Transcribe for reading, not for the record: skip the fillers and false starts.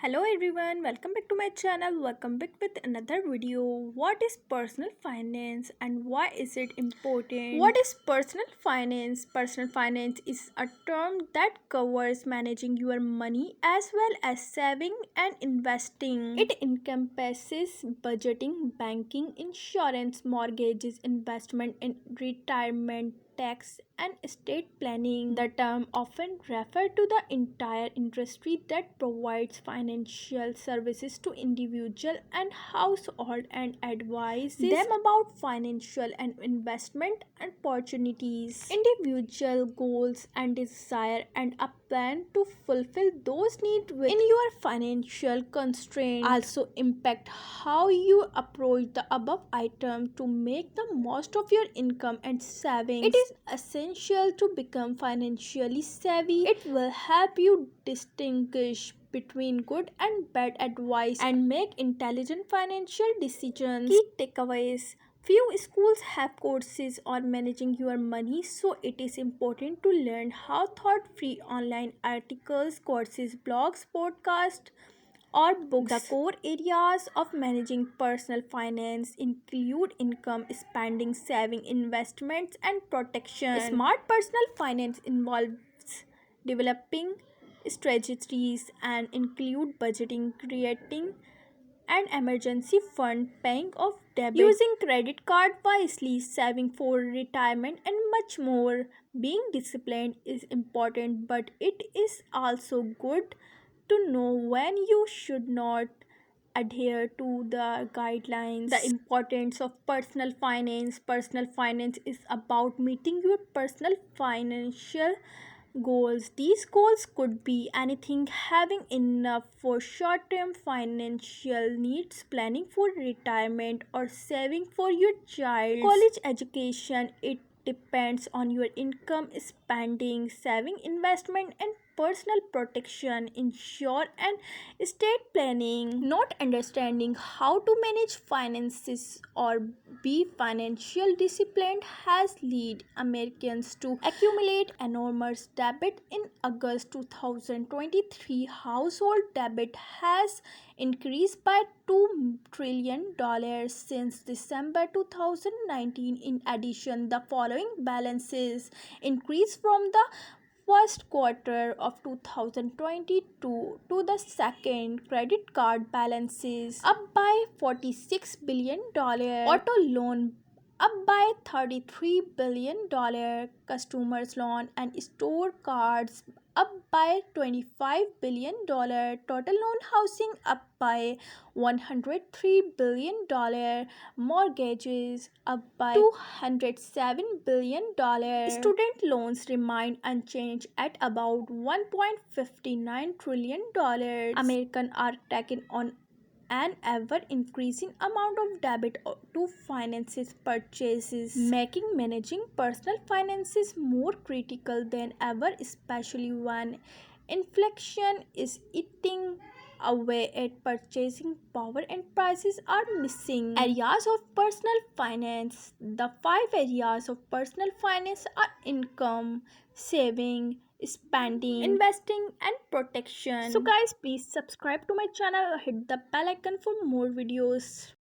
Hello everyone, welcome back to my channel. Welcome back with another video. What is personal finance and why is it important? What is personal finance? Personal finance is a term that covers managing your money as well as saving and investing. It encompasses budgeting, banking, insurance, mortgages, investment and retirement, tax and estate planning. The term often refers to the entire industry that provides financial services to individual and household and advises them about financial and investment opportunities, individual goals and desire, and a plan to fulfill those needs within your financial constraints. Also impact how you approach the above item to make the most of your income and savings. It is essential to become financially savvy. It will help you distinguish between good and bad advice and make intelligent financial decisions. Key takeaways: few schools have courses on managing your money, so it is important to learn how. Thought-free online articles, courses, blogs, podcasts, or books. The core areas of managing personal finance include income, spending, saving, investments, and protection. Smart personal finance involves developing strategies and include budgeting, creating an emergency fund, paying off debt, using credit card wisely, saving for retirement, and much more. Being disciplined is important, but it is also good to know when you should not adhere to the guidelines. The importance of personal finance. Personal finance is about meeting your personal financial goals. These goals could be anything: having enough for short term financial needs, planning for retirement, or saving for your child college education. It depends on your income, spending, saving, investment, and personal protection, insure and estate planning. Not understanding how to manage finances or be financial disciplined has led Americans to accumulate enormous debt. In August 2023, household debt has increased by $2 trillion since December 2019. In addition, the following balances increased from the first quarter of 2022 to the second. Credit card balances up by $46 billion, auto loan up by $33 billion, customers loan and store cards up by $25 billion, total loan housing up by $103 billion, mortgages up by $207 billion. Student loans remain unchanged at about $1.59 trillion. Americans are taking on an ever increasing amount of debt to finance purchases, making managing personal finances more critical than ever, especially when inflation is eating away at purchasing power and prices are missing. Areas of personal finance. The five areas of personal finance are income, saving, spending, investing, and protection. So guys, please subscribe to my channel, hit the bell icon for more videos.